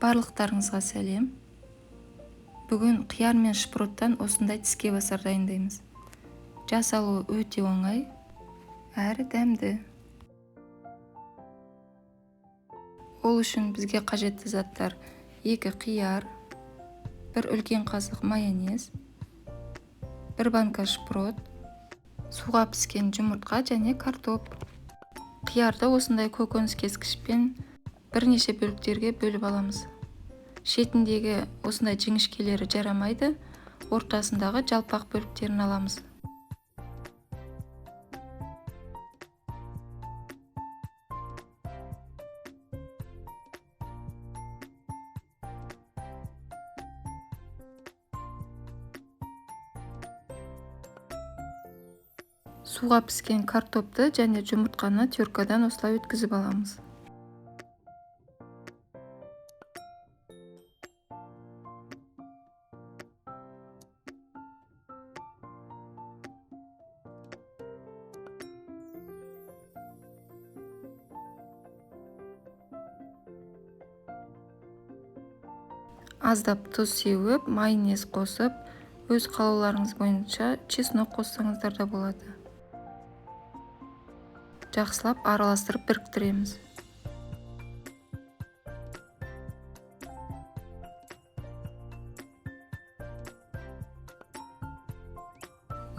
Барлықтарыңызға сәлем. Бүгін қияр мен шпроттан осындай тіске басар дайындаймыз. Жасалуы өте оңай, әрі дәмді. Ол үшін бізге қажетті заттар: 2 қияр, 1 үлкен қасық майонез, 1 банка шпрот, суға піскен жұмыртқа және картоп. Қиярды осындай көкөніс кескішпен бірнеше бөліктерге бөліп аламыз. Шетіндегі осындай жіңішкелері жарамайды, ортасындағы жалпақ бөліктерін аламыз. Суға піскен картопты және жұмыртқаны теркадан осылай өткізіп аламыз. Аздап тұз сеуіп, майонез қосып, өз қалауларыңыз бойынша чеснок қоссаңыздар да болады. Жақсылап араластырып біріктіреміз.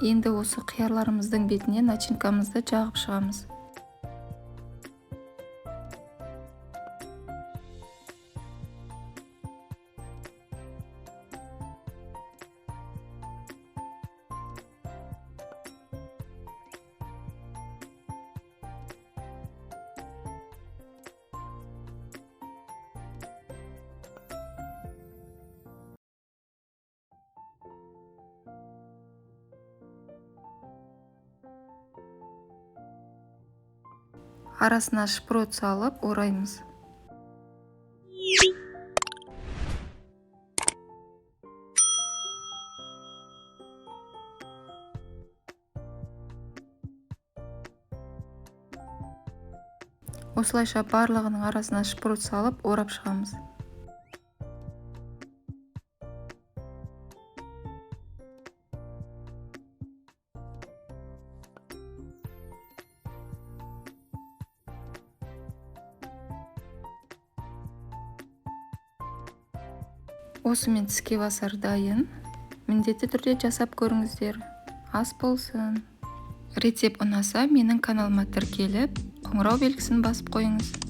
Енді осы қиярларымыздың бетіне начинкамызды жағып шығамыз. Арасына шпрот салып ораймыз. Осылайша барлығының арасына шпрот салып орап шығамыз. Осымен тіске басар дайын. Міндетті түрде жасап көріңіздер. Ас болсын. Рецепт ұнаса, менің каналыма тіркеліп, қоңырау белгісін басып қойыңыз.